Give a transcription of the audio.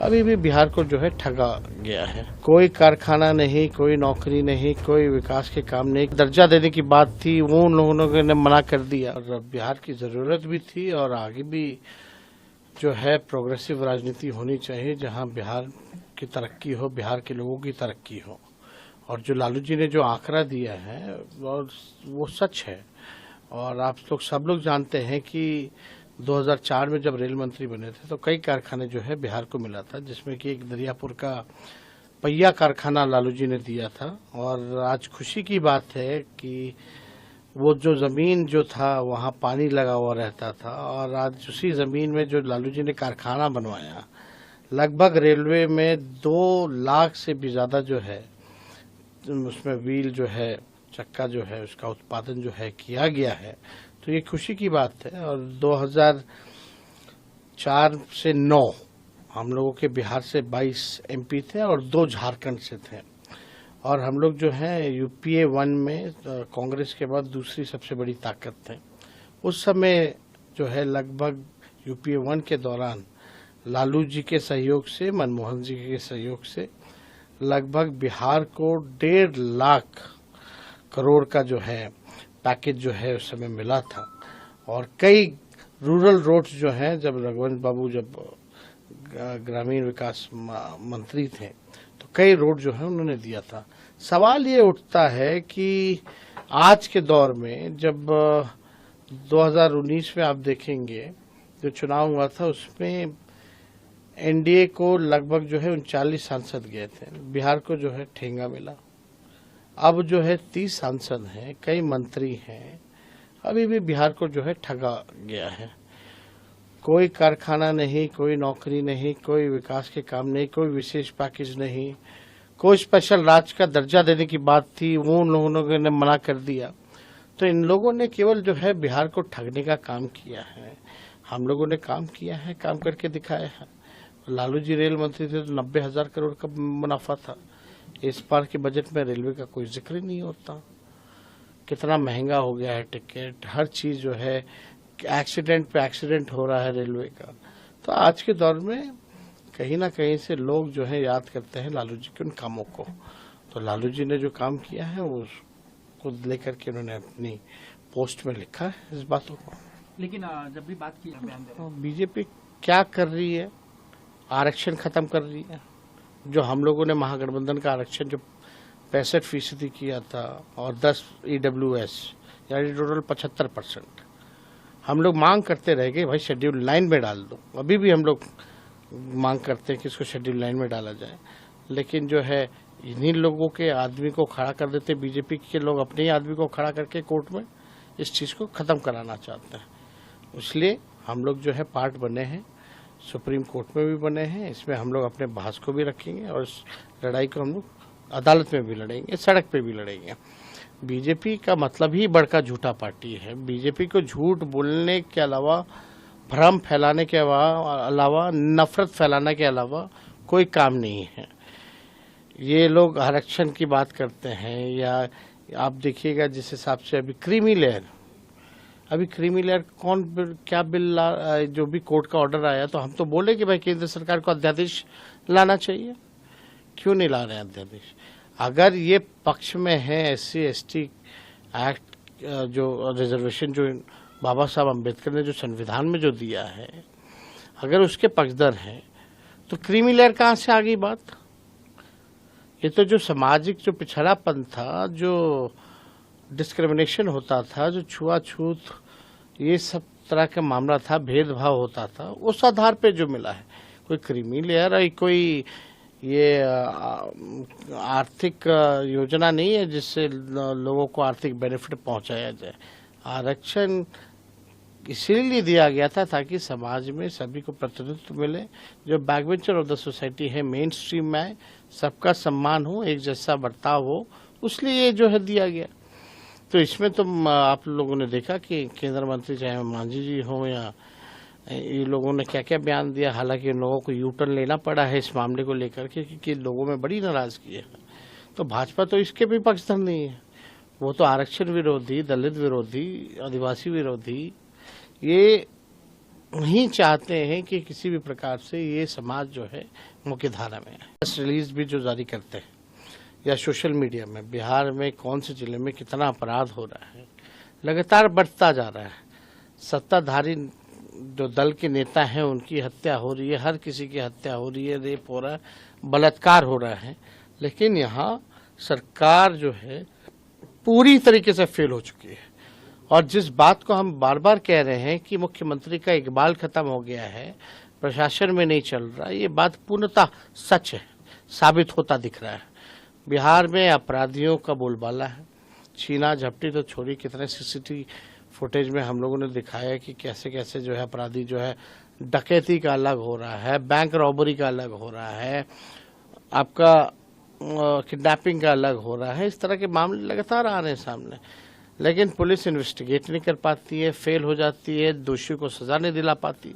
अभी भी बिहार को जो है ठगा गया है। कोई कारखाना नहीं, कोई नौकरी नहीं, कोई विकास के काम नहीं। दर्जा देने की बात थी, वो उन लोगों ने मना कर दिया। और बिहार की जरूरत भी थी और आगे भी जो है प्रोग्रेसिव राजनीति होनी चाहिए, जहां बिहार की तरक्की हो, बिहार के लोगों की तरक्की हो। और जो लालू जी ने जो आंकड़ा दिया है और वो सच है। और आप लोग सब लोग जानते हैं कि 2004 में जब रेल मंत्री बने थे तो कई कारखाने जो है बिहार को मिला था, जिसमें कि एक दरियापुर का पहिया कारखाना लालू जी ने दिया था। और आज खुशी की बात है कि वो जो जमीन जो था वहाँ पानी लगा हुआ रहता था, और आज उसी जमीन में जो लालू जी ने कारखाना बनवाया, लगभग रेलवे में 2 लाख से भी ज्यादा जो है उसमें व्हील जो है, चक्का जो है, उसका उत्पादन जो है किया गया है। तो ये खुशी की बात है। और 2004 से 9 हम लोगों के बिहार से 22 एमपी थे और 2 झारखंड से थे। और हम लोग जो है यूपीए 1 में कांग्रेस के बाद दूसरी सबसे बड़ी ताकत थे। उस समय जो है लगभग यूपीए 1 के दौरान लालू जी के सहयोग से, मनमोहन जी के सहयोग से लगभग बिहार को 1.5 लाख करोड़ का जो है पैकेज जो है उस समय मिला था। और कई रूरल रोड्स जो हैं, जब रघुवंश बाबू जब ग्रामीण विकास मंत्री थे तो कई रोड जो है उन्होंने दिया था। सवाल ये उठता है कि आज के दौर में जब 2019 में आप देखेंगे जो चुनाव हुआ था, उसमें एनडीए को लगभग जो है 39 सांसद गए थे, बिहार को जो है ठेंगा मिला। अब जो है 30 सांसद हैं, कई मंत्री हैं, अभी भी बिहार को जो है ठगा गया है। कोई कारखाना नहीं, कोई नौकरी नहीं, कोई विकास के काम नहीं, कोई विशेष पैकेज नहीं, कोई स्पेशल राज्य का दर्जा देने की बात थी, वो उन लोगों ने मना कर दिया। तो इन लोगों ने केवल जो है बिहार को ठगने का काम किया है। हम लोगों ने काम किया है, काम करके दिखाया है। लालू जी रेल मंत्री थे तो 90,000 करोड़ का मुनाफा था। इस बार के बजट में रेलवे का कोई जिक्र ही नहीं होता। कितना महंगा हो गया है टिकट, हर चीज जो है, एक्सीडेंट पे एक्सीडेंट हो रहा है रेलवे का। तो आज के दौर में कहीं ना कहीं से लोग जो है याद करते हैं लालू जी के उन कामों को। तो लालू जी ने जो काम किया है वो उसको लेकर के उन्होंने अपनी पोस्ट में लिखा है इस बातों को। लेकिन जब भी बात की बीजेपी क्या कर रही है, आरक्षण खत्म कर रही है। जो हम लोगों ने महागठबंधन का आरक्षण जो 65% किया था और 10 EWS यानी टोटल 75%, हम लोग मांग करते रह गए भाई शेड्यूल लाइन में डाल दो। अभी भी हम लोग मांग करते हैं कि इसको शेड्यूल लाइन में डाला जाए, लेकिन जो है इन्हीं लोगों के आदमी को खड़ा कर देते, बीजेपी के लोग अपने ही आदमी को खड़ा करके कोर्ट में इस चीज़ को ख़त्म कराना चाहते हैं। इसलिए हम लोग जो है पार्ट बने हैं, सुप्रीम कोर्ट में भी बने हैं। इसमें हम लोग अपने बहस को भी रखेंगे और इस लड़ाई को हम लोग अदालत में भी लड़ेंगे, सड़क पे भी लड़ेंगे। बीजेपी का मतलब ही बड़का झूठा पार्टी है। बीजेपी को झूठ बोलने के अलावा, भ्रम फैलाने के अलावा, नफरत फैलाने के अलावा कोई काम नहीं है। ये लोग आरक्षण की बात करते हैं, या आप देखिएगा जिस हिसाब से अभी क्रीमी लेयर कौन क्या बिल जो भी कोर्ट का ऑर्डर आया, तो हम तो बोले कि भाई केंद्र सरकार को अध्यादेश लाना चाहिए। क्यों नहीं ला रहे हैं अध्यादेश? अगर ये पक्ष में है SC/ST एक्ट, जो रिजर्वेशन जो बाबा साहब अम्बेडकर ने जो संविधान में जो दिया है, अगर उसके पक्षधर हैं तो क्रीमी लेयर कहाँ से आ गई बात? ये तो जो सामाजिक जो पिछड़ापन था, जो डिस्क्रिमिनेशन होता था, जो छुआछूत, ये सब तरह का मामला था, भेदभाव होता था, उस आधार पे जो मिला है। कोई क्रीमी लेयर, कोई ये आर्थिक योजना नहीं है जिससे लोगों को आर्थिक बेनिफिट पहुंचाया जाए। आरक्षण इसीलिए दिया गया था ताकि समाज में सभी को प्रतिनिधित्व मिले, जो बैकवेंचर ऑफ द सोसाइटी है मेन स्ट्रीम में आए, सबका सम्मान हो, एक जैसा बर्ताव हो, उसलिए ये जो है दिया गया। तो इसमें तो आप लोगों ने देखा कि केंद्र मंत्री चाहे मांझी जी हो या ये लोगों ने क्या क्या बयान दिया। हालांकि इन लोगों को यूटर्न लेना पड़ा है इस मामले को लेकर के, क्योंकि लोगों में बड़ी नाराजगी है। तो भाजपा तो इसके भी पक्षधर नहीं है, वो तो आरक्षण विरोधी, दलित विरोधी, आदिवासी विरोधी, ये नहीं चाहते हैं कि किसी भी प्रकार से ये समाज जो है मुख्य धारा में आए। प्रेस रिलीज भी जो जारी करते हैं या सोशल मीडिया में बिहार में कौन से जिले में कितना अपराध हो रहा है, लगातार बढ़ता जा रहा है। सत्ताधारी जो दल के नेता हैं उनकी हत्या हो रही है, हर किसी की हत्या हो रही है, रेप हो रहा है, बलात्कार हो रहा है, लेकिन यहाँ सरकार जो है पूरी तरीके से फेल हो चुकी है। और जिस बात को हम बार बार कह रहे हैं कि मुख्यमंत्री का इकबाल खत्म हो गया है, प्रशासन में नहीं चल रहा, ये बात पूर्णतः सच है, साबित होता दिख रहा है। बिहार में अपराधियों का बोलबाला है। छीना झपटी तो छोड़ी, कितने सीसीटीवी फुटेज में हम लोगों ने दिखाया कि कैसे कैसे जो है अपराधी जो है डकैती का अलग हो रहा है, बैंक रॉबरी का अलग हो रहा है, आपका किडनैपिंग का अलग हो रहा है। इस तरह के मामले लगातार आ रहे हैं सामने, लेकिन पुलिस इन्वेस्टिगेट नहीं कर पाती है, फेल हो जाती है, दोषियों को सजा नहीं दिला पाती।